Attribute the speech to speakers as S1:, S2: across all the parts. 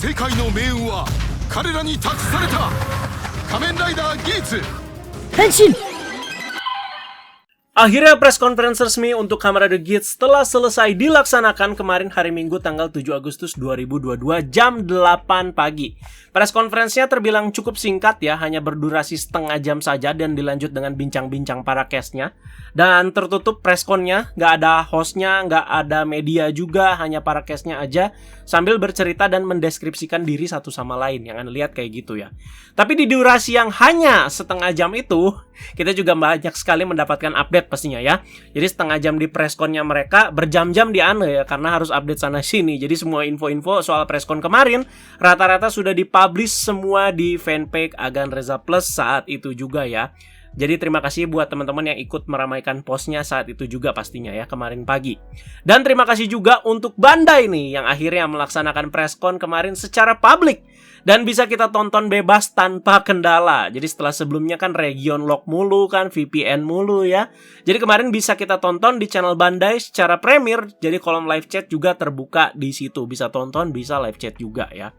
S1: 世界の命運は彼らに託された。仮面ライダーギーツ
S2: 変身。
S3: Akhirnya press conference resmi untuk Kamen Rider Geats telah selesai dilaksanakan kemarin hari Minggu tanggal 7 Agustus 2022 jam 8 pagi. Press conference-nya terbilang cukup singkat ya, hanya berdurasi setengah jam saja dan dilanjut dengan bincang-bincang para cast-nya. Dan tertutup press con-nya, nggak ada host-nya, nggak ada media juga, hanya para cast-nya aja sambil bercerita dan mendeskripsikan diri satu sama lain. Yang Anda lihat kayak gitu ya. Tapi di durasi yang hanya setengah jam itu, kita juga banyak sekali mendapatkan update pastinya ya. Jadi setengah jam di presscon-nya mereka, berjam-jam di Ane ya, karena harus update sana sini. Jadi semua info-info soal presscon kemarin rata-rata sudah dipublish semua di fanpage Agan Reza Plus saat itu juga ya. Jadi terima kasih buat teman-teman yang ikut meramaikan postnya saat itu juga pastinya ya, kemarin pagi. Dan terima kasih juga untuk Bandai nih yang akhirnya melaksanakan presscon kemarin secara publik dan bisa kita tonton bebas tanpa kendala. Jadi setelah sebelumnya kan region lock mulu kan, VPN mulu ya. Jadi kemarin bisa kita tonton di channel Bandai secara premier. Jadi kolom live chat juga terbuka di situ, bisa tonton, bisa live chat juga ya.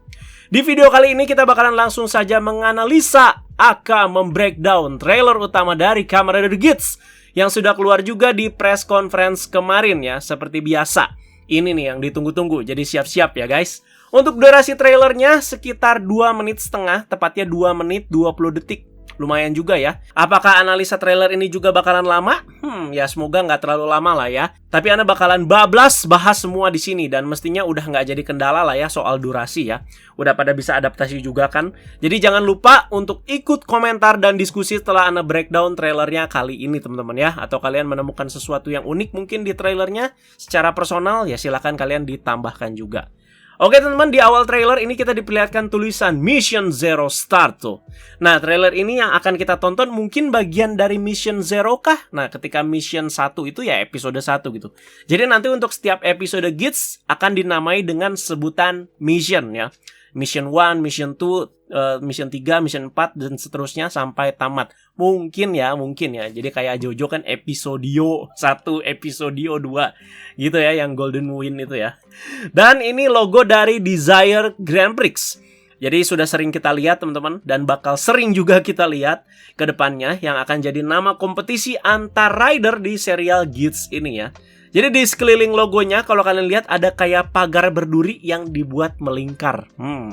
S3: Di video kali ini kita bakalan langsung saja menganalisa membreakdown trailer utama dari Kamen Rider Geats yang sudah keluar juga di press conference kemarin ya. Seperti biasa, ini nih yang ditunggu-tunggu, jadi siap-siap ya guys. Untuk durasi trailernya sekitar 2 menit setengah, tepatnya 2 menit 20 detik. Lumayan juga ya. Apakah analisa trailer ini juga bakalan lama? Ya semoga nggak terlalu lama lah ya. Tapi Anda bakalan bablas bahas semua di sini dan mestinya udah nggak jadi kendala lah ya soal durasi ya. Udah pada bisa adaptasi juga kan. Jadi jangan lupa untuk ikut komentar dan diskusi setelah Anda breakdown trailernya kali ini teman-teman ya. Atau kalian menemukan sesuatu yang unik mungkin di trailernya secara personal ya, silahkan kalian ditambahkan juga. Oke teman-teman, di awal trailer ini kita diperlihatkan tulisan Mission Zero Start tuh. Nah, trailer ini yang akan kita tonton mungkin bagian dari Mission Zero kah? Nah, ketika Mission 1 itu ya episode 1 gitu. Jadi nanti untuk setiap episode Geats akan dinamai dengan sebutan Mission ya. Mission 1, Mission 2, Mission 3, Mission 4, dan seterusnya sampai tamat. Mungkin ya. Jadi kayak Jojo kan episodio 1, episodio 2 gitu ya, yang Golden Wind itu ya. Dan ini logo dari Desire Grand Prix. Jadi sudah sering kita lihat teman-teman, dan bakal sering juga kita lihat ke depannya yang akan jadi nama kompetisi antar rider di serial Geats ini ya. Jadi di sekeliling logonya kalau kalian lihat ada kayak pagar berduri yang dibuat melingkar.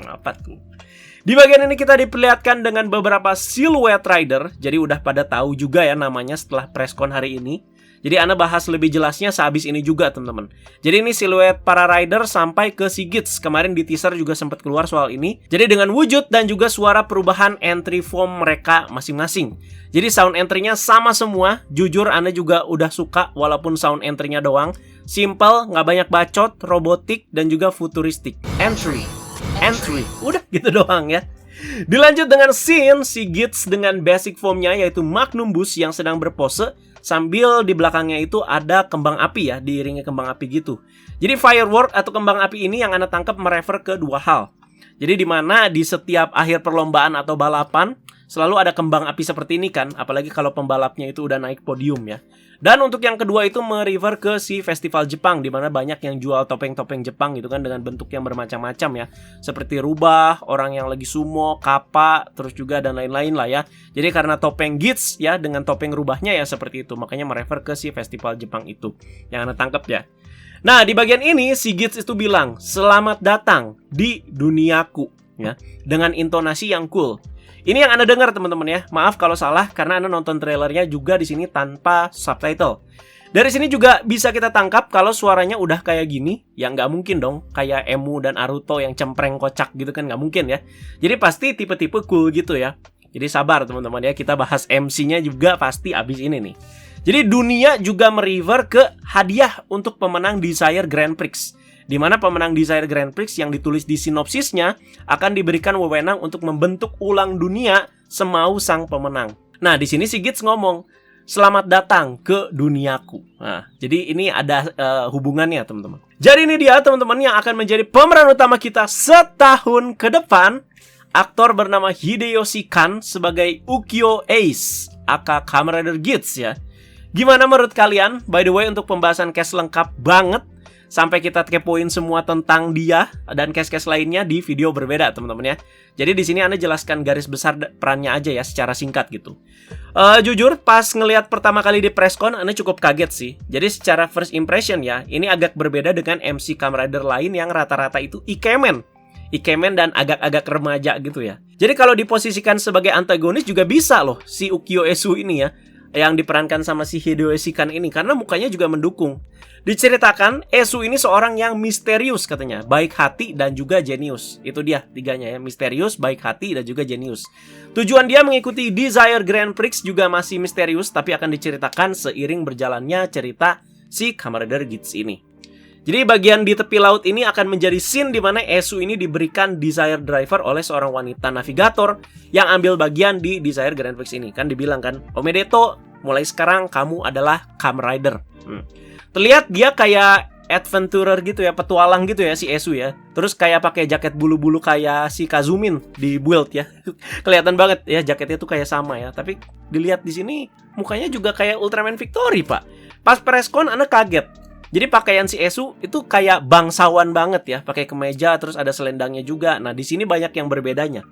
S3: Apa tuh? Di bagian ini kita diperlihatkan dengan beberapa siluet rider. Jadi udah pada tahu juga ya namanya setelah presscon hari ini. Jadi Anda bahas lebih jelasnya sehabis ini juga teman-teman. Jadi ini siluet para rider sampai ke si Geats. Kemarin di teaser juga sempat keluar soal ini. Jadi dengan wujud dan juga suara perubahan entry form mereka masing-masing. Jadi sound entry-nya sama semua. Jujur Anda juga udah suka walaupun sound entry-nya doang. Simple, nggak banyak bacot, robotik, dan juga futuristik. Entry. Udah gitu doang ya. Dilanjut dengan scene si Geats dengan basic formnya yaitu Magnum Boost yang sedang berpose. Sambil di belakangnya itu ada kembang api ya, diiringi kembang api gitu. Jadi firework atau kembang api ini yang Anda tangkap merefer ke dua hal. Jadi di mana di setiap akhir perlombaan atau balapan selalu ada kembang api seperti ini kan, apalagi kalau pembalapnya itu udah naik podium ya. Dan untuk yang kedua itu merefer ke si festival Jepang, di mana banyak yang jual topeng-topeng Jepang gitu kan dengan bentuk yang bermacam-macam ya. Seperti rubah, orang yang lagi sumo, kappa, terus juga dan lain-lain lah ya. Jadi karena topeng Geats ya dengan topeng rubahnya ya seperti itu, makanya merefer ke si festival Jepang itu. Yang Anda tangkap ya. Nah, di bagian ini si Geats itu bilang, "Selamat datang di duniaku." Ya, dengan intonasi yang cool. Ini yang Anda dengar teman-teman ya. Maaf kalau salah karena Anda nonton trailernya juga di sini tanpa subtitle. Dari sini juga bisa kita tangkap kalau suaranya udah kayak gini, ya nggak mungkin dong kayak Emu dan Aruto yang cempreng kocak gitu kan, nggak mungkin ya. Jadi pasti tipe-tipe cool gitu ya. Jadi sabar teman-teman ya, kita bahas MC-nya juga pasti abis ini nih. Jadi dunia juga merefer ke hadiah untuk pemenang Desire Grand Prix. Di mana pemenang Desire Grand Prix yang ditulis di sinopsisnya akan diberikan wewenang untuk membentuk ulang dunia semau sang pemenang. Nah, di sini si Geats ngomong, "Selamat datang ke duniaku." Nah, jadi ini ada hubungannya, teman-teman. Jadi ini dia, teman-teman, yang akan menjadi pemeran utama kita setahun ke depan. Aktor bernama Hideyoshi Kan sebagai Ukyo Ace, aka Kamen Rider Geats ya. Gimana menurut kalian? By the way, untuk pembahasan cast lengkap banget sampai kita kepoin semua tentang dia dan case-case lainnya di video berbeda, teman-teman ya. Jadi di sini Ana jelaskan garis besar perannya aja ya secara singkat gitu. Jujur pas ngelihat pertama kali di presscon Ana cukup kaget sih. Jadi secara first impression ya, ini agak berbeda dengan MC Kamen Rider lain yang rata-rata itu ikemen dan agak-agak remaja gitu ya. Jadi kalau diposisikan sebagai antagonis juga bisa loh si Ukyo Esu ini ya, yang diperankan sama si Hideo Shikan ini, karena mukanya juga mendukung. Diceritakan Esu ini seorang yang misterius katanya, baik hati dan juga jenius. Itu dia tiganya ya, misterius, baik hati dan juga jenius. Tujuan dia mengikuti Desire Grand Prix juga masih misterius, tapi akan diceritakan seiring berjalannya cerita si Kamen Rider Geats ini. Jadi bagian di tepi laut ini akan menjadi scene di mana Esu ini diberikan Desire Driver oleh seorang wanita navigator yang ambil bagian di Desire Grand Prix ini. Kan dibilang kan, Omedeto, mulai sekarang kamu adalah Kamen Rider. Terlihat dia kayak adventurer gitu ya, petualang gitu ya si Esu ya. Terus kayak pakai jaket bulu-bulu kayak si Kazumin di Build ya. Kelihatan banget ya jaketnya tuh kayak sama ya. Tapi dilihat di sini mukanya juga kayak Ultraman Victory, Pak. Pas presscon Ana kaget. Jadi pakaian si Esu itu kayak bangsawan banget ya, pakai kemeja terus ada selendangnya juga. Nah, di sini banyak yang berbedanya.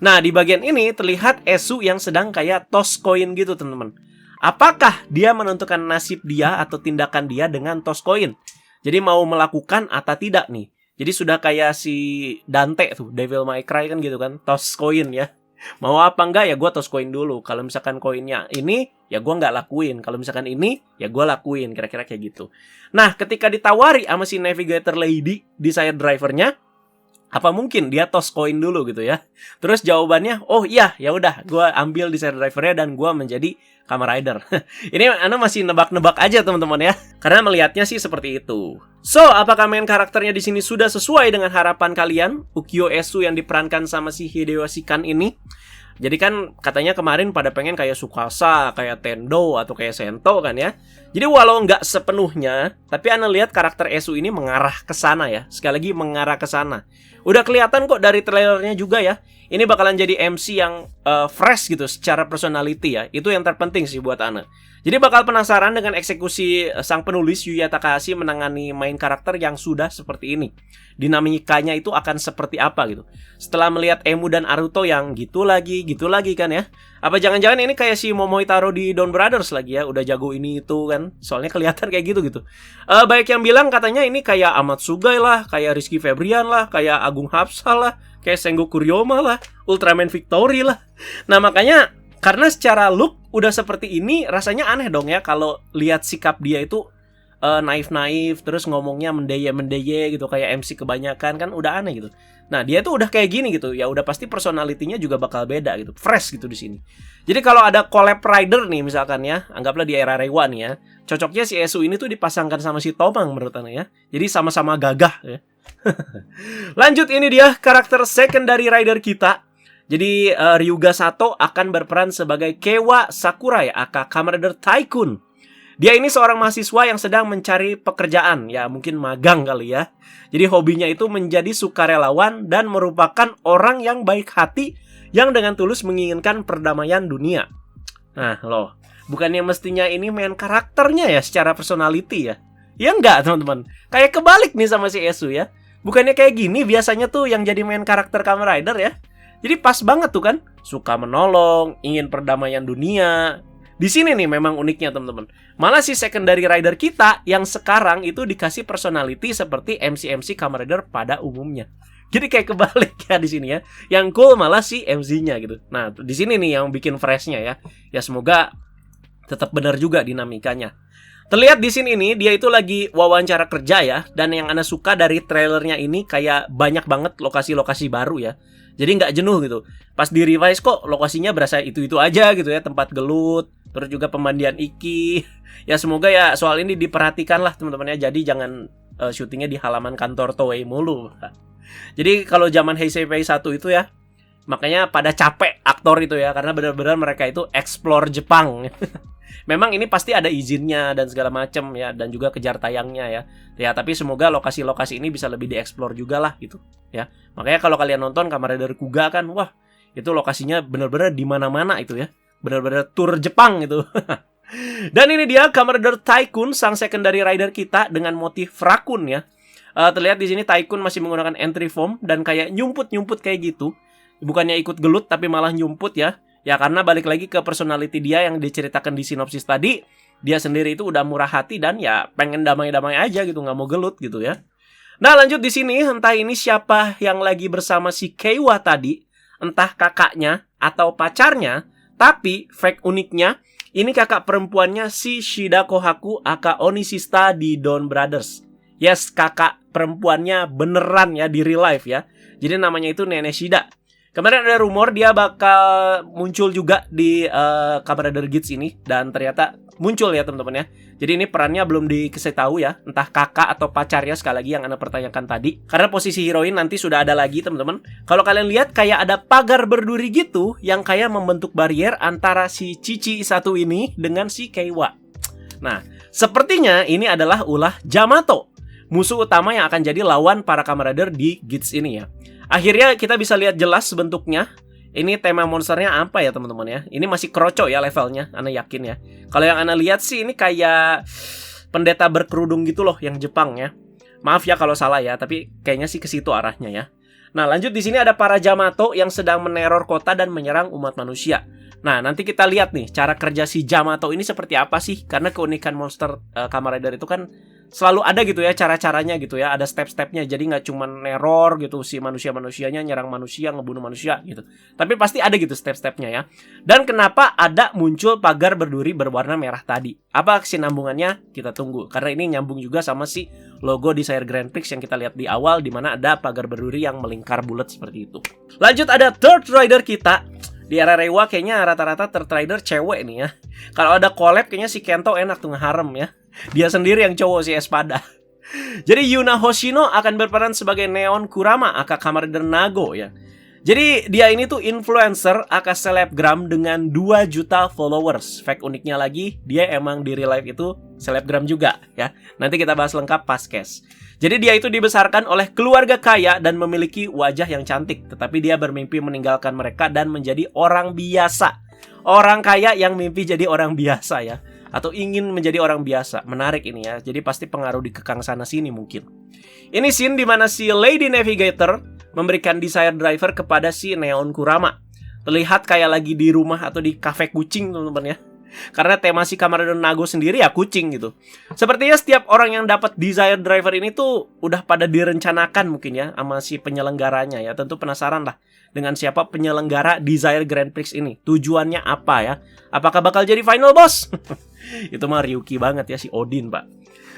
S3: Nah, di bagian ini terlihat Esu yang sedang kayak toss coin gitu, teman-teman. Apakah dia menentukan nasib dia atau tindakan dia dengan toss coin? Jadi mau melakukan atau tidak nih. Jadi sudah kayak si Dante tuh, Devil May Cry kan gitu kan, toss coin ya. Mau apa enggak ya gue toss coin dulu. Kalau misalkan koinnya ini ya gue nggak lakuin. Kalau misalkan ini ya gue lakuin. Kira-kira kayak gitu. Nah ketika ditawari sama si Navigator Lady Desire Drivernya, apa mungkin dia toss coin dulu gitu ya. Terus jawabannya, oh iya ya udah gue ambil Desire Drivernya dan gue menjadi Kamen Rider. Ini Ana masih nebak-nebak aja teman-teman ya, karena melihatnya sih seperti itu. So, apakah main karakternya di sini sudah sesuai dengan harapan kalian? Ukyo Esu yang diperankan sama si Hideo Shikan ini. Jadi kan katanya kemarin pada pengen kayak Tsukasa, kayak Tendo, atau kayak Sento kan ya. Jadi walau nggak sepenuhnya, tapi Ana lihat karakter Esu ini mengarah ke sana ya. Sekali lagi mengarah ke sana. Udah kelihatan kok dari trailernya juga ya. Ini bakalan jadi MC yang fresh gitu secara personality ya. Itu yang terpenting sih buat Ana. Jadi bakal penasaran dengan eksekusi sang penulis Yuya Takahashi menangani main karakter yang sudah seperti ini. Dinamikanya itu akan seperti apa gitu. Setelah melihat Emu dan Aruto yang gitu lagi kan ya. Apa jangan-jangan ini kayak si Momoitaro di Don Brothers lagi ya. Udah jago ini itu kan. Soalnya kelihatan kayak gitu. Baik yang bilang katanya ini kayak Amat Sugai lah, kayak Rizky Febrian lah, kayak Agung Hapsah lah, kayak Sengoku Ryoma lah, Ultraman Victory lah. Nah makanya karena secara look udah seperti ini, rasanya aneh dong ya kalau lihat sikap dia itu naif-naif, terus ngomongnya mendeye-mendeye gitu kayak MC kebanyakan, kan udah aneh gitu. Nah dia tuh udah kayak gini gitu, ya udah pasti personalitinya juga bakal beda gitu, fresh gitu di sini. Jadi kalau ada collab rider nih misalkan ya, anggaplah di era Reiwa nih ya, cocoknya si Esu ini tuh dipasangkan sama si Tomang menurut Ana ya. Jadi sama-sama gagah ya. Lanjut, ini dia karakter secondary rider kita. Jadi Ryuga Sato akan berperan sebagai Kewa Sakurai aka Kamen Rider Tycoon. Dia ini seorang mahasiswa yang sedang mencari pekerjaan, ya mungkin magang kali ya. Jadi hobinya itu menjadi sukarelawan dan merupakan orang yang baik hati yang dengan tulus menginginkan perdamaian dunia. Nah loh, bukannya mestinya ini main karakternya ya secara personality ya? Ya enggak teman-teman, kayak kebalik nih sama si Esu ya. Bukannya kayak gini biasanya tuh yang jadi main karakter Kamen Rider ya. Jadi pas banget tuh kan, suka menolong, ingin perdamaian dunia. Di sini nih memang uniknya teman-teman. Malah si secondary rider kita yang sekarang itu dikasih personality seperti MC-MC Kamen Rider pada umumnya. Jadi kayak kebalik ya di sini ya. Yang cool malah si MC-nya gitu. Nah, di sini nih yang bikin fresh-nya ya. Ya semoga tetap benar juga dinamikanya. Terlihat di sini nih dia itu lagi wawancara kerja ya, dan yang Ana suka dari trailernya ini kayak banyak banget lokasi-lokasi baru ya. Jadi nggak jenuh gitu. Pas di revise kok lokasinya berasa itu-itu aja gitu ya, tempat gelut, terus juga pemandian Iki. Ya semoga ya soal ini diperhatikan lah teman-teman ya. Jadi jangan syutingnya di halaman kantor Toei mulu. Jadi kalau zaman Heisei Pei 1 itu ya, makanya pada capek aktor itu ya, karena benar-benar mereka itu explore Jepang. Memang ini pasti ada izinnya dan segala macam ya, dan juga kejar tayangnya ya. Ya tapi semoga lokasi-lokasi ini bisa lebih dieksplor juga lah gitu ya. Makanya kalau kalian nonton Kamen Rider Kuga kan, wah itu lokasinya benar-benar di mana-mana itu ya. Benar-benar tour Jepang itu. Dan ini dia Kamen Rider Tycoon, sang secondary rider kita dengan motif Raccoon ya. Terlihat di sini Tycoon masih menggunakan entry form dan kayak nyumput-nyumput kayak gitu. Bukannya ikut gelut tapi malah nyumput ya. Ya karena balik lagi ke personality dia yang diceritakan di sinopsis tadi. Dia sendiri itu udah murah hati dan ya pengen damai-damai aja gitu, nggak mau gelut gitu ya. Nah lanjut di sini, entah ini siapa yang lagi bersama si Keiwa tadi, entah kakaknya atau pacarnya, tapi fact uniknya, ini kakak perempuannya si Shida Kohaku aka Onisista di Dawn Brothers. Yes, kakak perempuannya beneran ya di real life ya. Jadi namanya itu Nenek Shida. Kemarin ada rumor dia bakal muncul juga di Kamen Rider Geats ini. Dan ternyata muncul ya teman-teman ya. Jadi ini perannya belum dikasih tahu ya. Entah kakak atau pacarnya sekali lagi yang Anda pertanyakan tadi. Karena posisi heroin nanti sudah ada lagi teman-teman. Kalau kalian lihat kayak ada pagar berduri gitu. Yang kayak membentuk barrier antara si Cici satu ini dengan si Keiwa. Nah, sepertinya ini adalah ulah Yamato, musuh utama yang akan jadi lawan para Kamen Rider di Geats ini ya. Akhirnya kita bisa lihat jelas bentuknya. Ini tema monsternya apa ya teman-teman ya. Ini masih kroco ya levelnya, Ana yakin ya. Kalau yang Ana lihat sih ini kayak pendeta berkerudung gitu loh yang Jepang ya. Maaf ya kalau salah ya, tapi kayaknya sih ke situ arahnya ya. Nah lanjut di sini ada para Yamato yang sedang meneror kota dan menyerang umat manusia. Nah nanti kita lihat nih cara kerja si Yamato ini seperti apa sih. Karena keunikan monster Kamen Rider itu kan selalu ada gitu ya cara-caranya gitu ya. Ada step-stepnya, jadi nggak cuma neror gitu si manusia-manusianya nyerang manusia, ngebunuh manusia gitu. Tapi pasti ada gitu step-stepnya ya. Dan kenapa ada muncul pagar berduri berwarna merah tadi? Apa kesinambungannya? Kita tunggu. Karena ini nyambung juga sama si logo Desire Grand Prix yang kita lihat di awal, di mana ada pagar berduri yang melingkar bulat seperti itu. Lanjut ada third rider kita. Di era Reiwa kayaknya rata-rata third rider cewek nih ya. Kalau ada collab kayaknya si Kento enak tuh ngeharem ya. Dia sendiri yang cowok si Espada. Jadi Yuna Hoshino akan berperan sebagai Neon Kurama aka Kamen Rider Nago ya. Jadi dia ini tuh influencer aka selebgram dengan 2 juta followers. Fact uniknya lagi, dia emang di real life itu selebgram juga ya. Nanti kita bahas lengkap pas case. Jadi dia itu dibesarkan oleh keluarga kaya dan memiliki wajah yang cantik. Tetapi dia bermimpi meninggalkan mereka dan menjadi orang biasa. Orang kaya yang mimpi jadi orang biasa ya. Atau ingin menjadi orang biasa. Menarik ini ya. Jadi pasti pengaruh di kekang sana sini mungkin. Ini scene dimana si Lady Navigator memberikan Desire Driver kepada si Neon Kurama. Terlihat kayak lagi di rumah atau di kafe kucing teman-teman ya. Karena tema si Kamen Rider Nago sendiri ya kucing gitu. Sepertinya setiap orang yang dapat Desire Driver ini tuh udah pada direncanakan mungkin ya sama si penyelenggaranya ya. Tentu penasaran lah dengan siapa penyelenggara Desire Grand Prix ini. Tujuannya apa ya? Apakah bakal jadi final boss? Itu mah Ryuki banget ya si Odin pak.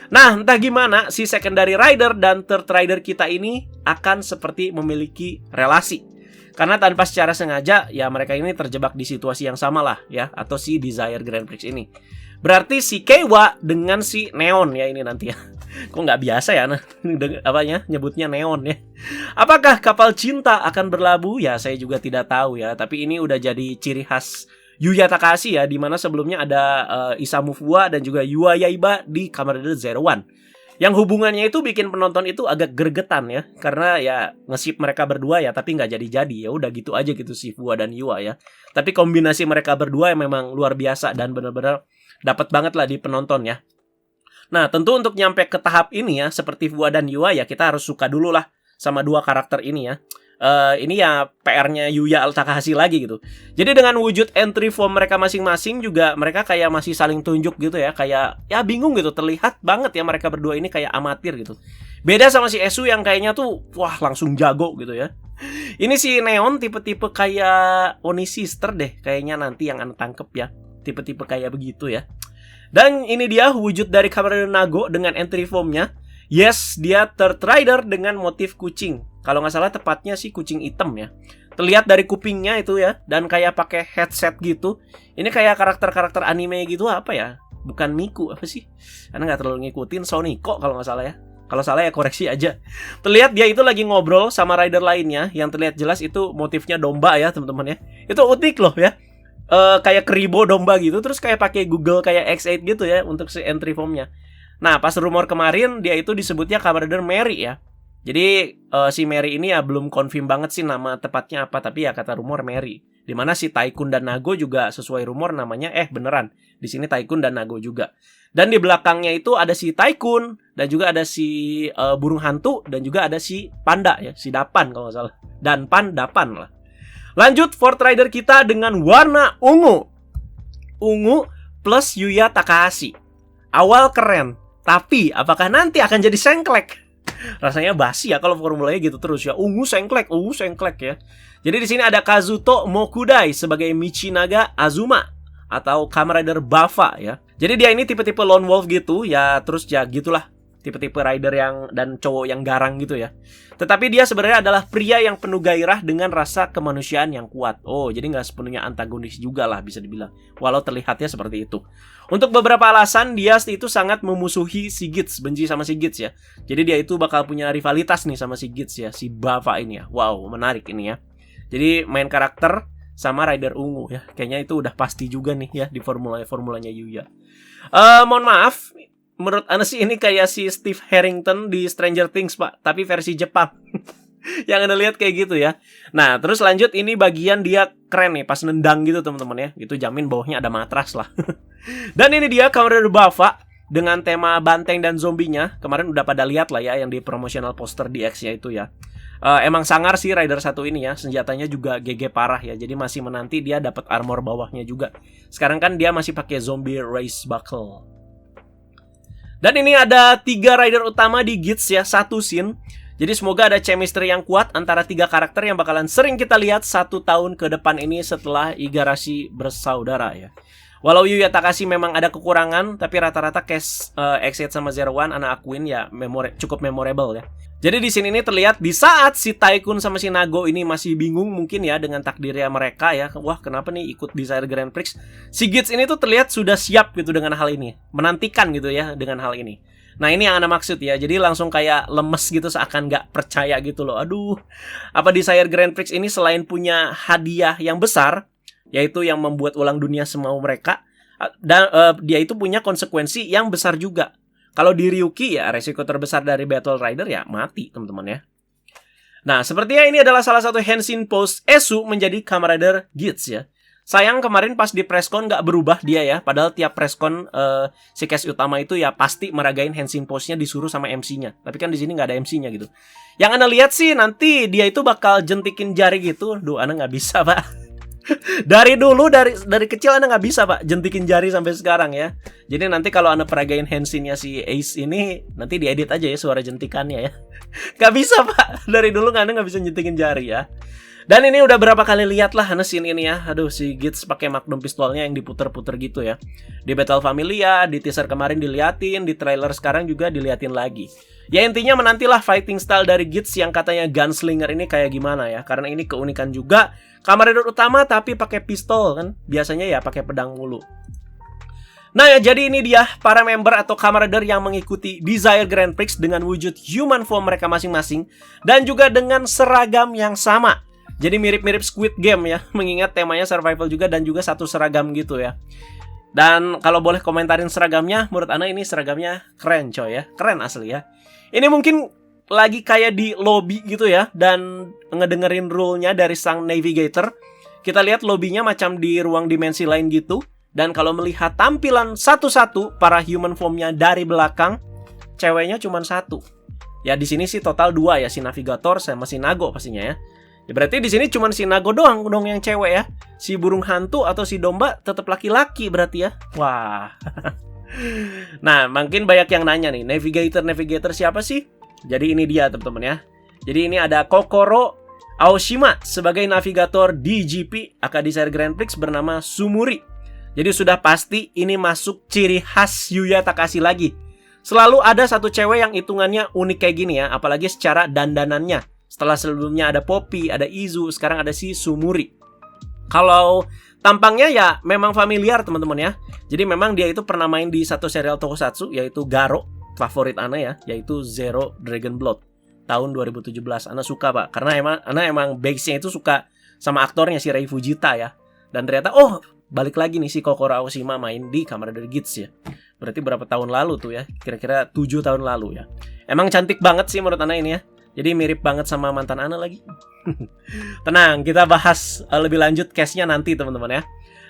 S3: Nah entah gimana si secondary rider dan third rider kita ini akan seperti memiliki relasi. Karena tanpa secara sengaja ya mereka ini terjebak di situasi yang sama lah ya. Atau si Desire Grand Prix ini. Berarti si Keiwa dengan si Neon ya ini nanti ya. Kok nggak biasa ya nah, apanya nyebutnya Neon ya. Apakah kapal cinta akan berlabuh? Ya saya juga tidak tahu ya. Tapi ini udah jadi ciri khas Yuya Takahashi ya, dimana sebelumnya ada Isamu Fuwa dan juga Yua Yaiba di Kamen Rider Zero One. Yang hubungannya itu bikin penonton itu agak gregetan ya, karena ya nge-ship mereka berdua ya, tapi nggak jadi-jadi ya, udah gitu aja gitu si Fuwa dan Yua ya. Tapi kombinasi mereka berdua yang memang luar biasa dan benar-benar dapat banget lah di penonton ya. Nah tentu untuk nyampe ke tahap ini ya, seperti Fuwa dan Yua ya kita harus suka dulu lah sama dua karakter ini ya. Ini ya PR-nya Yuya Takahashi lagi gitu. Jadi dengan wujud entry form mereka masing-masing juga mereka kayak masih saling tunjuk gitu ya. Kayak ya bingung gitu. Terlihat banget ya mereka berdua ini kayak amatir gitu. Beda sama si Esu yang kayaknya tuh wah langsung jago gitu ya. Ini si Neon tipe-tipe kayak Oni Sister deh. Kayaknya nanti yang Anda tangkep ya. Tipe-tipe kayak begitu ya. Dan ini dia wujud dari Kamen Rider Nago dengan entry formnya. Yes, dia third rider dengan motif kucing. Kalau nggak salah tepatnya sih kucing hitam ya. Terlihat dari kupingnya itu ya. Dan kayak pakai headset gitu. Ini kayak karakter-karakter anime gitu apa ya? Bukan Miku, apa sih? Karena nggak terlalu ngikutin Soniko kalau nggak salah ya. Kalau salah ya koreksi aja. Terlihat dia itu lagi ngobrol sama rider lainnya. Yang terlihat jelas itu motifnya domba ya teman-teman ya. Itu unik loh ya. Kayak keribo domba gitu. Terus kayak pakai Google kayak X8 gitu ya. Untuk si entry formnya. Nah pas rumor kemarin dia itu disebutnya Kamen Rider Mary ya. Jadi si Mary ini ya belum confirm banget sih nama tepatnya apa. Tapi ya kata rumor Mary. Dimana si Tycoon dan Nago juga sesuai rumor namanya beneran Di sini Tycoon dan Nago juga. Dan di belakangnya itu ada si Tycoon dan juga ada si burung hantu dan juga ada si panda ya, si Dapan kalau nggak salah. Dan Dapan lah. Lanjut Fourth Rider kita dengan warna ungu. Ungu plus Yuya Takahashi. Awal keren, tapi apakah nanti akan jadi sengklek? Rasanya basi ya kalau formulanya gitu terus ya. Ungu sengklek ya. Jadi di sini ada Kazuto Mokudai sebagai Michinaga Azuma atau Kamen Rider Bava ya. Jadi dia ini tipe-tipe lone wolf gitu ya, terus ya gitulah. Tipe-tipe rider yang dan cowok yang garang gitu ya. Tetapi dia sebenarnya adalah pria yang penuh gairah dengan rasa kemanusiaan yang kuat. Oh, jadi nggak sepenuhnya antagonis juga lah bisa dibilang. Walau terlihatnya seperti itu. Untuk beberapa alasan dia itu sangat memusuhi si Gits, benci sama si Gits ya. Jadi dia itu bakal punya rivalitas nih sama si Gits ya, si Bava ini ya. Wow, menarik ini ya. Jadi main karakter sama rider ungu ya. Kayaknya itu udah pasti juga nih ya di formulanya Yuya. Mohon maaf, menurut Ana sih ini kayak si Steve Harrington di Stranger Things, Pak, tapi versi Jepang. Yang Anda lihat kayak gitu ya. Nah, terus lanjut ini bagian dia keren nih pas nendang gitu teman-teman ya. Itu jamin bawahnya ada matras lah. Dan ini dia Kamen Rider Bava dengan tema banteng dan zombinya. Kemarin udah pada lihat lah ya yang di promotional poster di X-nya itu ya. Emang sangar sih Rider 1 ini ya. Senjatanya juga GG parah ya. Jadi masih menanti dia dapat armor bawahnya juga. Sekarang kan dia masih pakai zombie race buckle. Dan ini ada 3 rider utama di Gits ya, 1 scene. Jadi semoga ada chemistry yang kuat antara 3 karakter yang bakalan sering kita lihat 1 tahun ke depan ini setelah Igarashi bersaudara ya. Walau Yuya Takahashi memang ada kekurangan, tapi rata-rata case X8 sama Zero One Ana akuin ya cukup memorable ya. Jadi di sini ini terlihat di saat si Tycoon sama si Nago ini masih bingung mungkin ya dengan takdirnya mereka ya. Wah, kenapa nih ikut Desire Grand Prix? Si Gits ini tuh terlihat sudah siap gitu dengan hal ini. Menantikan gitu ya dengan hal ini. Nah, ini yang Ana maksud ya. Jadi langsung kayak lemes gitu seakan nggak percaya gitu loh. Aduh, apa Desire Grand Prix ini selain punya hadiah yang besar, yaitu yang membuat ulang dunia semau mereka, dan dia itu punya konsekuensi yang besar juga. Kalau di Ryuki ya resiko terbesar dari Battle Rider ya mati teman-teman ya. Nah sepertinya ini adalah salah satu henshin pose Esu menjadi Kamen Rider Gits ya. Sayang kemarin pas di presscon nggak berubah dia ya. Padahal tiap presscon si cast utama itu ya pasti meragain henshin pose-nya disuruh sama MC-nya. Tapi kan di sini nggak ada MC-nya gitu. Yang Anda lihat sih nanti dia itu bakal jentikin jari gitu. Duh, Anda nggak bisa Pak. Dari dulu, dari kecil Anda nggak bisa Pak jentikin jari sampai sekarang ya. Jadi nanti kalau Anda peragain henshin-nya si Ace ini, nanti diedit aja ya suara jentikannya ya. Nggak bisa Pak, dari dulu Anda nggak bisa jentikin jari ya. Dan ini udah berapa kali lihat lah Anda scene ini ya. Aduh, si Gits pakai magnum pistolnya yang diputer-puter gitu ya. Di Battle Familia, di teaser kemarin diliatin, di trailer sekarang juga diliatin lagi. Ya intinya menantilah fighting style dari Gits yang katanya gunslinger ini kayak gimana ya. Karena ini keunikan juga. Kamen Rider utama tapi pakai pistol kan. Biasanya ya pakai pedang mulu. Nah ya jadi ini dia para member atau Kamen Rider yang mengikuti Desire Grand Prix dengan wujud human form mereka masing-masing. Dan juga dengan seragam yang sama. Jadi mirip-mirip Squid Game ya. Mengingat temanya survival juga dan juga satu seragam gitu ya. Dan kalau boleh komentarin seragamnya, menurut Ana ini seragamnya keren coy ya. Keren asli ya. Ini mungkin lagi kayak di lobby gitu ya. Dan ngedengerin rule-nya dari sang navigator. Kita lihat lobbynya macam di ruang dimensi lain gitu. Dan kalau melihat tampilan satu-satu para human form-nya dari belakang, ceweknya cuma 1. Ya di sini sih total 2 ya, si navigator sama si Nago pastinya ya. Ya berarti di sini cuma si Nago doang yang cewek ya. Si burung hantu atau si domba tetap laki-laki berarti ya. Wah. Nah, mungkin banyak yang nanya nih, navigator siapa sih? Jadi ini dia teman-teman ya. Jadi ini ada Kokoro Aoshima sebagai navigator DGP aka Desire Grand Prix bernama Sumuri. Jadi sudah pasti ini masuk ciri khas Yuya Takahashi lagi. Selalu ada satu cewek yang hitungannya unik kayak gini ya, apalagi secara dandanannya. Setelah sebelumnya ada Poppy, ada Izu, sekarang ada si Sumuri. Kalau tampangnya ya memang familiar teman-teman ya. Jadi memang dia itu pernah main di satu serial tokusatsu yaitu Garo, favorit Ana ya, yaitu Zero Dragon Blood tahun 2017. Ana suka Pak, karena Ana emang base-nya itu suka sama aktornya si Rei Fujita ya. Dan ternyata balik lagi nih si Kokoro Aoshima main di Kamen Rider Gits ya. Berarti berapa tahun lalu tuh ya? Kira-kira 7 tahun lalu ya. Emang cantik banget sih menurut Ana ini ya. Jadi mirip banget sama mantan Ana lagi. Tenang, kita bahas lebih lanjut case-nya nanti teman-teman ya.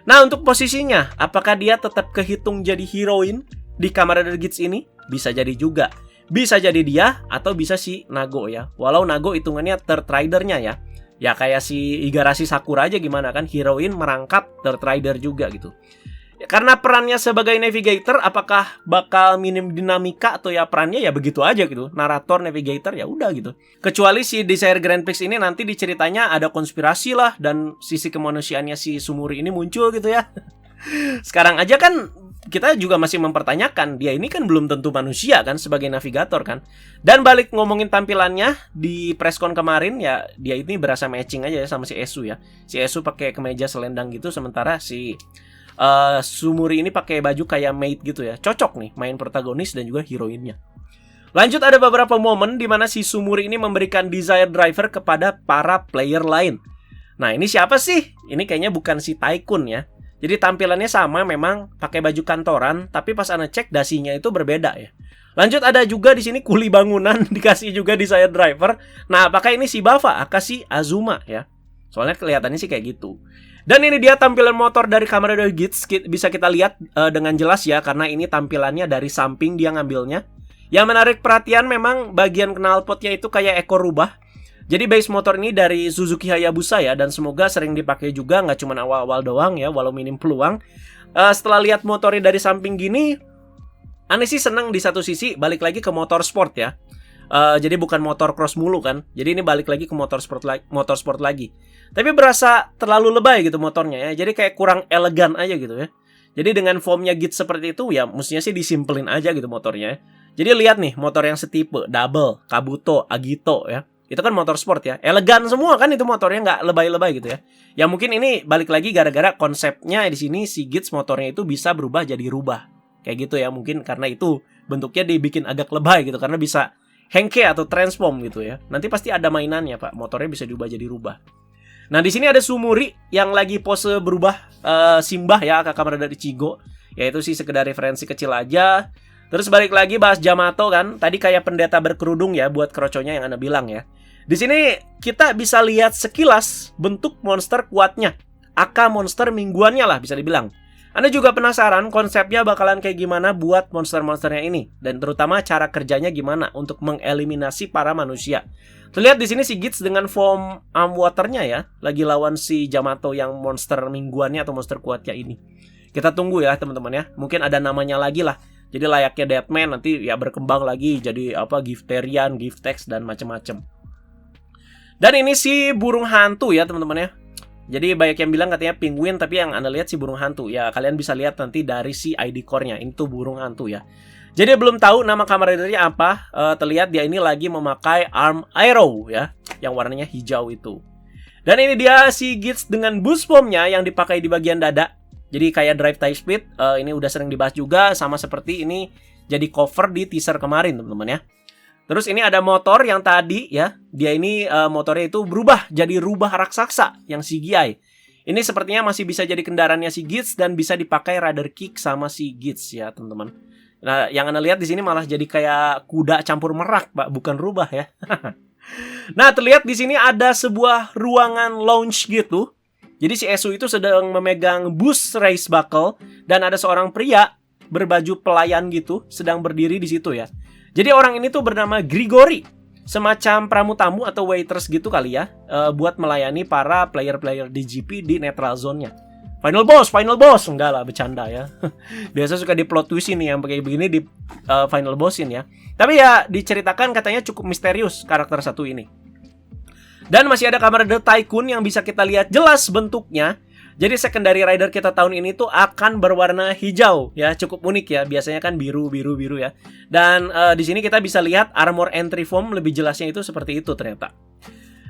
S3: Nah, untuk posisinya, apakah dia tetap kehitung jadi heroin di Kamen Rider Geats ini? Bisa jadi juga. Bisa jadi dia, atau bisa si Nago ya. Walau Nago hitungannya third rider-nya ya. Ya kayak si Igarashi Sakura aja gimana kan, heroin merangkap third rider juga gitu. Ya, karena perannya sebagai navigator, apakah bakal minim dinamika atau ya perannya ya begitu aja gitu. Narator, navigator ya udah gitu. Kecuali si Desire Grand Prix ini nanti diceritanya ada konspirasi lah dan sisi kemanusiaannya si Sumuri ini muncul gitu ya. Sekarang aja kan kita juga masih mempertanyakan, dia ini kan belum tentu manusia kan sebagai navigator kan. Dan balik ngomongin tampilannya di presscon kemarin ya, dia ini berasa matching aja ya sama si Esu ya. Si Esu pakai kemeja selendang gitu, sementara si Sumuri ini pakai baju kayak maid gitu ya. Cocok nih main protagonis dan juga heroinnya. Lanjut, ada beberapa momen di mana si Sumuri ini memberikan desire driver kepada para player lain. Nah, ini siapa sih? Ini kayaknya bukan si Tycoon ya. Jadi tampilannya sama, memang pakai baju kantoran, tapi pas Anda cek dasinya itu berbeda ya. Lanjut, ada juga di sini kuli bangunan dikasih juga desire driver. Nah, apakah ini si Bava? Akashi Azuma ya. Soalnya kelihatannya sih kayak gitu. Dan ini dia tampilan motor dari Kamen Rider Geats, bisa kita lihat dengan jelas ya, karena ini tampilannya dari samping dia ngambilnya. Yang menarik perhatian memang bagian knalpotnya itu kayak ekor rubah. Jadi base motor ini dari Suzuki Hayabusa ya, dan semoga sering dipakai juga, nggak cuma awal-awal doang ya, walau minim peluang. Setelah lihat motornya dari samping gini, aneh sih seneng di satu sisi, balik lagi ke motor sport ya. Jadi bukan motor cross mulu kan, jadi ini balik lagi ke motor sport lagi. Tapi berasa terlalu lebay gitu motornya ya, jadi kayak kurang elegan aja gitu ya. Jadi dengan formnya Geats seperti itu ya, mestinya sih disimpelin aja gitu motornya ya. Jadi lihat nih, motor yang setipe, double, Kabuto, Agito ya. Itu kan motor sport ya, elegan semua kan itu motornya, nggak lebay-lebay gitu ya. Ya mungkin ini balik lagi gara-gara konsepnya di sini si Geats motornya itu bisa berubah jadi rubah. Kayak gitu ya, mungkin karena itu bentuknya dibikin agak lebay gitu, karena bisa hengke atau transform gitu ya. Nanti pasti ada mainannya Pak, motornya bisa diubah jadi rubah. Nah, di sini ada Sumuri yang lagi pose berubah simbah ya, Kamen Rider Ichigo. Yaitu sih sekedar referensi kecil aja. Terus balik lagi bahas Yamato kan. Tadi kayak pendeta berkerudung ya buat kroconya yang Anda bilang ya. Di sini kita bisa lihat sekilas bentuk monster kuatnya. Aka monster mingguannya lah bisa dibilang. Anda juga penasaran konsepnya bakalan kayak gimana buat monster-monsternya ini. Dan terutama cara kerjanya gimana untuk mengeliminasi para manusia. Terlihat di sini si Geats dengan form waternya ya. Lagi lawan si Yamato yang monster mingguannya atau monster kuatnya ini. Kita tunggu ya teman-teman ya. Mungkin ada namanya lagi lah. Jadi layaknya Deadman nanti ya berkembang lagi jadi apa, Gifterian, Giftex dan macam-macam. Dan ini si burung hantu ya teman-teman ya. Jadi banyak yang bilang katanya penguin, tapi yang Anda lihat si burung hantu. Ya kalian bisa lihat nanti dari si ID core-nya. Itu burung hantu ya. Jadi belum tahu nama Kamen Rider-nya apa. Terlihat dia ini lagi memakai arm arrow ya, yang warnanya hijau itu. Dan ini dia si Geats dengan boost bomb-nya yang dipakai di bagian dada. Jadi kayak drive type speed. Ini udah sering dibahas juga, sama seperti ini jadi cover di teaser kemarin teman-teman ya. Terus ini ada motor yang tadi ya, dia ini motornya itu berubah jadi rubah raksasa yang CGI. Ini sepertinya masih bisa jadi kendaraannya si Geats dan bisa dipakai Rider Kick sama si Geats ya teman-teman. Nah, yang Anda lihat di sini malah jadi kayak kuda campur merak, Pak, bukan rubah ya. Nah, terlihat di sini ada sebuah ruangan lounge gitu. Jadi si Esu itu sedang memegang boost race buckle dan ada seorang pria berbaju pelayan gitu sedang berdiri di situ ya. Jadi orang ini tuh bernama Grigori, semacam pramu-tamu atau waiters gitu kali ya, buat melayani para player-player di GP di neutral zone-nya. Final boss, enggak lah, bercanda ya. Biasa suka di plot twist ini yang kayak begini di final bossin ya. Tapi ya diceritakan katanya cukup misterius karakter satu ini. Dan masih ada Kamen Rider Tycoon yang bisa kita lihat jelas bentuknya. Jadi secondary rider kita tahun ini tuh akan berwarna hijau ya, cukup unik ya. Biasanya kan biru ya. Dan di sini kita bisa lihat armor entry form lebih jelasnya itu seperti itu ternyata.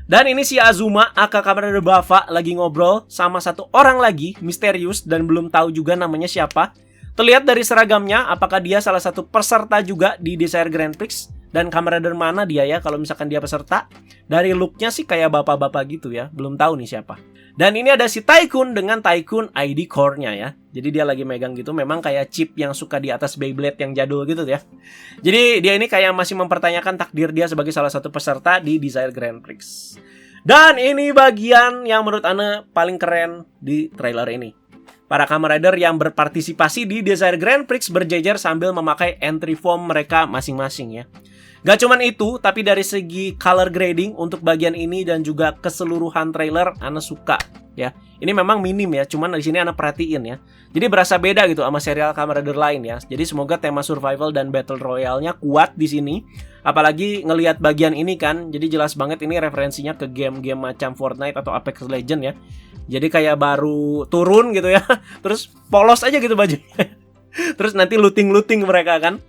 S3: Dan ini si Azuma aka Kamen Rider Bava lagi ngobrol sama satu orang lagi misterius dan belum tahu juga namanya siapa. Terlihat dari seragamnya apakah dia salah satu peserta juga di Desire Grand Prix dan Kamen Rider mana dia ya kalau misalkan dia peserta. Dari looknya sih kayak bapak-bapak gitu ya, belum tahu nih siapa. Dan ini ada si Tycoon dengan Tycoon ID core-nya ya. Jadi dia lagi megang gitu, memang kayak chip yang suka di atas Beyblade yang jadul gitu ya. Jadi dia ini kayak masih mempertanyakan takdir dia sebagai salah satu peserta di Desire Grand Prix. Dan ini bagian yang menurut Ana paling keren di trailer ini. para Kamen Rider yang berpartisipasi di Desire Grand Prix berjejer sambil memakai entry form mereka masing-masing ya. Gak cuman itu, tapi dari segi color grading untuk bagian ini dan juga keseluruhan trailer Ana suka ya. Ini memang minim ya, cuman di sini Ana perhatiin ya. Jadi berasa beda gitu sama serial Kamen Rider lain ya. Jadi semoga tema survival dan battle royale-nya kuat di sini. Apalagi ngelihat bagian ini kan, jadi jelas banget ini referensinya ke game-game macam Fortnite atau Apex Legends ya. Jadi kayak baru turun gitu ya, terus polos aja gitu bajunya. Terus nanti looting-looting mereka kan.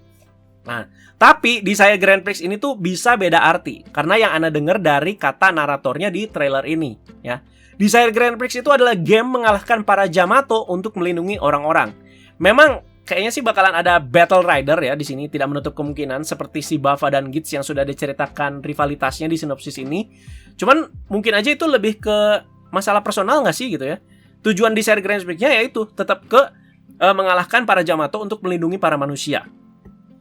S3: Nah, tapi di saya Grand Prix ini tuh bisa beda arti. Karena yang Ana dengar dari kata naratornya di trailer ini ya. Desire Grand Prix itu adalah game mengalahkan para Yamato untuk melindungi orang-orang. Memang kayaknya sih bakalan ada Battle Rider ya di sini, tidak menutup kemungkinan seperti si Buffa dan Gits yang sudah diceritakan rivalitasnya di sinopsis ini. Cuman mungkin aja itu lebih ke masalah personal nggak sih gitu ya. Tujuan Desire Grand Prix-nya yaitu tetap ke mengalahkan para Yamato untuk melindungi para manusia.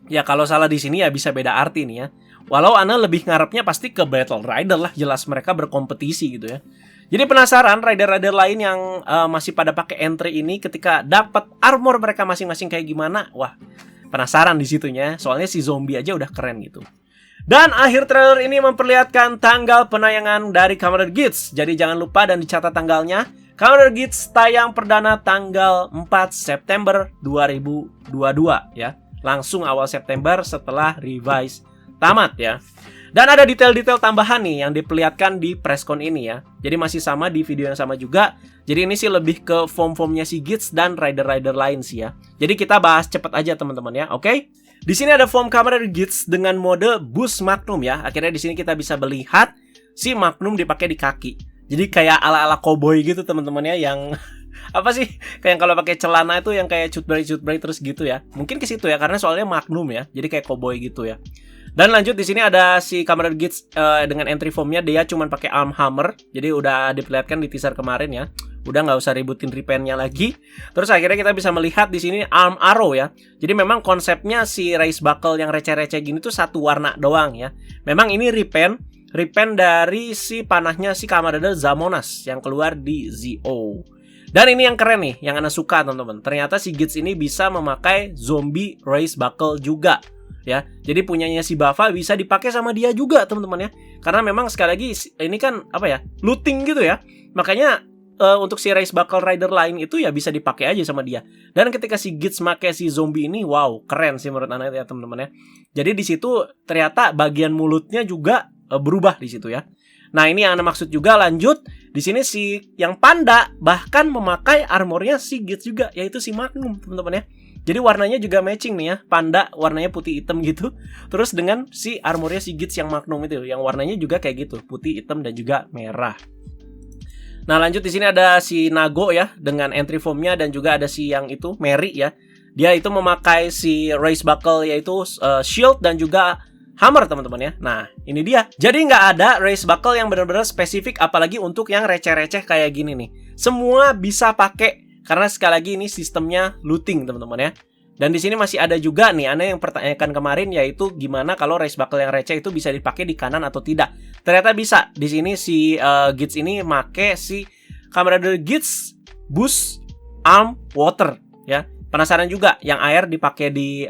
S3: Ya kalau salah di sini ya bisa beda arti nih ya. Walau Ana lebih ngarepnya pasti ke Battle Rider lah, jelas mereka berkompetisi gitu ya. Jadi penasaran rider-rider lain yang masih pada pakai entry ini ketika dapat armor mereka masing-masing kayak gimana? Wah, penasaran di situnya. Soalnya si zombie aja udah keren gitu. Dan akhir trailer ini memperlihatkan tanggal penayangan dari Kamen Rider Gits. Jadi jangan lupa dan dicatat tanggalnya. Kamen Rider Gits tayang perdana tanggal 4 September 2022 ya. Langsung awal September setelah revise tamat ya. Dan ada detail-detail tambahan nih yang diperlihatkan di presscon ini ya. Jadi masih sama di video yang sama juga. Jadi ini sih lebih ke form-formnya si Gits dan rider-rider lain sih ya. Jadi kita bahas cepet aja teman-teman ya, oke? Di sini ada form Kamen Rider Gits dengan mode Boost Magnum ya. Akhirnya di sini kita bisa melihat si Magnum dipakai di kaki. Jadi kayak ala-ala cowboy gitu teman-teman ya, yang apa sih? Kayak kalau pakai celana itu yang kayak cutbray terus gitu ya. Mungkin ke situ ya, karena soalnya Magnum ya. Jadi kayak cowboy gitu ya. Dan lanjut di sini ada si Kamen Rider Gits dengan entry formnya dia cuma pakai arm hammer. Jadi udah diperlihatkan di teaser kemarin ya. Udah nggak usah ributin repaint-nya lagi. Terus akhirnya kita bisa melihat di sini arm arrow ya. Jadi memang konsepnya si race buckle yang receh-receh gini tuh satu warna doang ya. Memang ini repaint dari si panahnya si Kamen Rider Zamonas yang keluar di ZO. Dan ini yang keren nih, yang Ana suka teman-teman. Ternyata si Gits ini bisa memakai zombie race buckle juga. Ya, jadi punyanya si Buffa bisa dipakai sama dia juga teman-teman ya. Karena memang sekali lagi ini kan apa ya, looting gitu ya. Makanya untuk si Race Buckle Rider lain itu ya bisa dipakai aja sama dia. Dan ketika si Gits make si zombie ini, wow keren sih menurut Ana ya teman-teman ya. Jadi di situ ternyata bagian mulutnya juga berubah di situ ya. Nah ini yang Ana maksud juga. Lanjut di sini si yang panda bahkan memakai armornya si Gits juga, yaitu si Magnum teman-teman ya. Jadi warnanya juga matching nih ya. Panda warnanya putih hitam gitu. Terus dengan si armornya si Gits yang Magnum itu, yang warnanya juga kayak gitu, putih hitam dan juga merah. Nah lanjut di sini ada si Nago ya dengan entry formnya, dan juga ada si yang itu Mary ya. Dia itu memakai si race buckle yaitu shield dan juga hammer teman-teman ya. Nah ini dia. Jadi nggak ada race buckle yang benar-benar spesifik, apalagi untuk yang receh-receh kayak gini nih. Semua bisa pakai. Karena sekali lagi ini sistemnya looting teman-teman ya. Dan di sini masih ada juga nih Ana yang pertanyakan kemarin, yaitu gimana kalau race buckle yang receh itu bisa dipakai di kanan atau tidak. Ternyata bisa. Di sini si Gits ini make si Kamen Rider Gits Boost Arm Water ya. Penasaran juga yang air dipakai di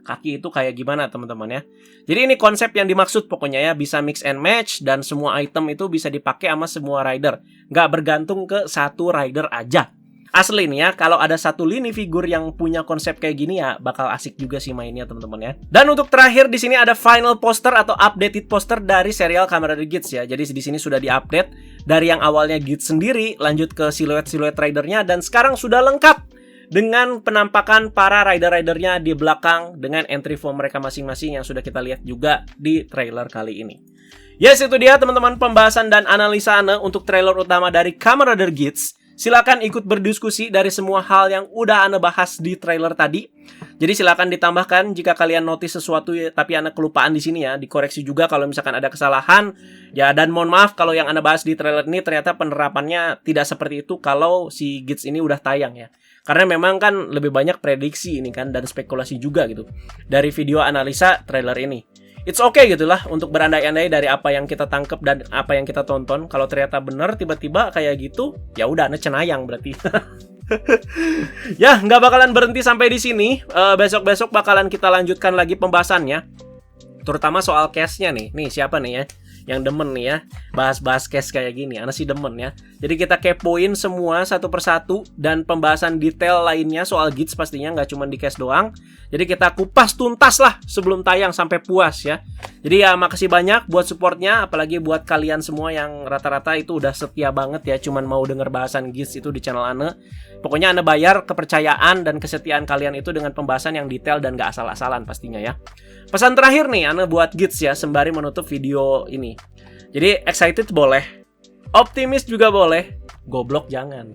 S3: kaki itu kayak gimana teman-teman ya. Jadi ini konsep yang dimaksud pokoknya ya, bisa mix and match dan semua item itu bisa dipakai sama semua rider. Nggak bergantung ke satu rider aja. Asli nih ya, kalau ada satu lini figur yang punya konsep kayak gini ya bakal asik juga sih mainnya teman-teman ya. Dan untuk terakhir di sini ada final poster atau updated poster dari serial Kamen Rider Gits ya. Jadi di sini sudah diupdate dari yang awalnya Gits sendiri, lanjut ke siluet-siluet ridernya, dan sekarang sudah lengkap dengan penampakan para rider-ridernya di belakang dengan entry form mereka masing-masing yang sudah kita lihat juga di trailer kali ini. Yes, itu dia teman-teman pembahasan dan analisa Ana untuk trailer utama dari Kamen Rider Gits. Silakan ikut berdiskusi dari semua hal yang udah Ana bahas di trailer tadi. Jadi silakan ditambahkan jika kalian notice sesuatu tapi Ana kelupaan di sini ya, dikoreksi juga kalau misalkan ada kesalahan. Ya, dan mohon maaf kalau yang Ana bahas di trailer ini ternyata penerapannya tidak seperti itu kalau si Gits ini udah tayang ya. Karena memang kan lebih banyak prediksi ini kan dan spekulasi juga gitu dari video analisa trailer ini. It's okay gitulah untuk berandai-andai dari apa yang kita tangkap dan apa yang kita tonton. Kalau ternyata benar tiba-tiba kayak gitu, ya udah Ana cenayang berarti. Ya, nggak bakalan berhenti sampai di sini. Besok-besok bakalan kita lanjutkan lagi pembahasannya. Terutama soal case-nya nih. Nih, siapa nih ya? Yang demen nih ya, bahas-bahas case kayak gini. Ana sih demen ya. Jadi kita kepoin semua satu persatu dan pembahasan detail lainnya soal Gits pastinya, nggak cuma di case doang. Jadi kita kupas tuntas lah sebelum tayang sampai puas ya. Jadi ya makasih banyak buat supportnya, apalagi buat kalian semua yang rata-rata itu udah setia banget ya, cuman mau denger bahasan Gits itu di channel Ana. Pokoknya Ana bayar kepercayaan dan kesetiaan kalian itu dengan pembahasan yang detail dan gak asal-asalan pastinya ya. Pesan terakhir nih Ana buat Gits ya, sembari menutup video ini. Jadi excited boleh, optimis juga boleh, goblok jangan.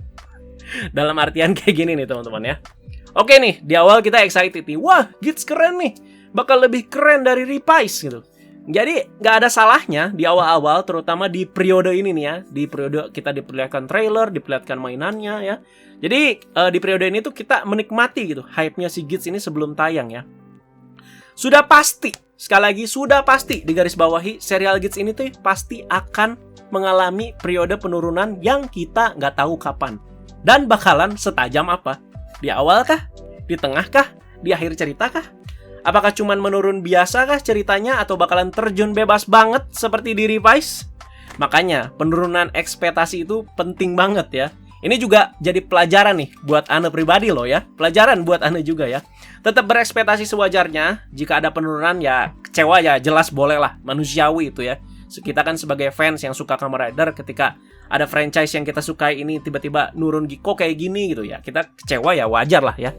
S3: Dalam artian kayak gini nih teman-teman ya. Oke nih, di awal kita excited nih. Wah, Gits keren nih. Bakal lebih keren dari Reprise gitu. Jadi nggak ada salahnya di awal-awal, terutama di periode ini nih ya. Di periode kita diperlihatkan trailer, diperlihatkan mainannya ya. Jadi di periode ini tuh kita menikmati gitu hype-nya si Gits ini sebelum tayang ya. Sudah pasti, sekali lagi sudah pasti digarisbawahi, serial Gits ini tuh pasti akan mengalami periode penurunan yang kita nggak tahu kapan. Dan bakalan setajam apa? Di awal kah? Di tengah kah? Di akhir cerita kah? Apakah cuman menurun biasa kah ceritanya atau bakalan terjun bebas banget seperti di Reprise? Makanya penurunan ekspektasi itu penting banget ya. Ini juga jadi pelajaran nih buat Ana pribadi loh ya. Pelajaran buat Ana juga ya. Tetap berekspektasi sewajarnya. Jika ada penurunan ya kecewa ya jelas boleh lah. Manusiawi itu ya. Kita kan sebagai fans yang suka Kamen Rider, ketika ada franchise yang kita sukai ini tiba-tiba nurun kok kayak gini gitu ya, kita kecewa ya, wajar lah ya.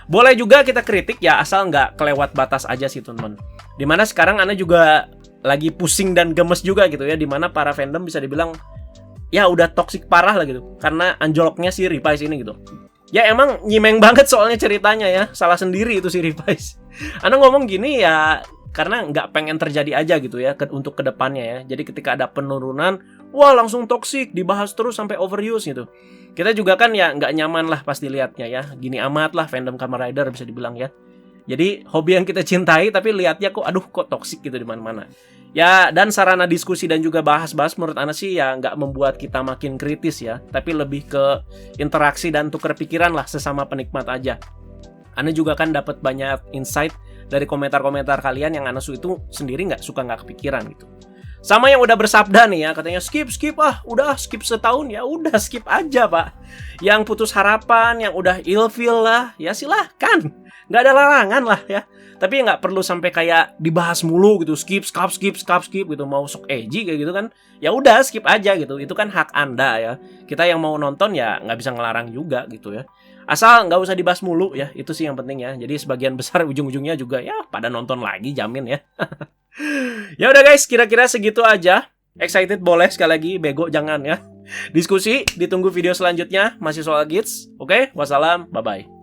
S3: Boleh juga kita kritik ya, asal nggak kelewat batas aja sih teman-teman. Dimana sekarang Ana juga lagi pusing dan gemes juga gitu ya, dimana para fandom bisa dibilang ya udah toksik parah lah gitu, karena anjloknya si Reprise ini gitu. Ya emang nyimeng banget soalnya ceritanya ya, salah sendiri itu si Reprise. Ana ngomong gini ya karena nggak pengen terjadi aja gitu ya untuk kedepannya ya. Jadi ketika ada penurunan, wah langsung toksik, dibahas terus sampai overuse gitu. Kita juga kan ya nggak nyaman lah pasti lihatnya ya. Gini amat lah fandom Kamen Rider bisa dibilang ya. Jadi hobi yang kita cintai tapi lihatnya kok aduh kok toksik gitu di mana-mana. Ya dan sarana diskusi dan juga bahas-bahas menurut Ana sih ya nggak membuat kita makin kritis ya. Tapi lebih ke interaksi dan tukar pikiran lah sesama penikmat aja. Ana juga kan dapat banyak insight dari komentar-komentar kalian yang Ana itu sendiri nggak kepikiran gitu. Sama yang udah bersabda nih ya, katanya skip udah skip setahun ya udah skip aja pak. Yang putus harapan, yang udah ilfeel lah, ya silahkan, nggak ada larangan lah ya. Tapi nggak perlu sampai kayak dibahas mulu gitu, skip gitu, mau sok edgy kayak gitu kan. Ya udah skip aja gitu, itu kan hak Anda ya. Kita yang mau nonton ya nggak bisa ngelarang juga gitu ya. Asal nggak usah dibahas mulu ya, itu sih yang penting ya. Jadi sebagian besar ujung-ujungnya juga ya pada nonton lagi, jamin ya. Ya udah guys, kira-kira segitu aja. Excited boleh, sekali lagi bego jangan ya. Diskusi, ditunggu video selanjutnya masih soal Gits. Oke, wassalam, bye-bye.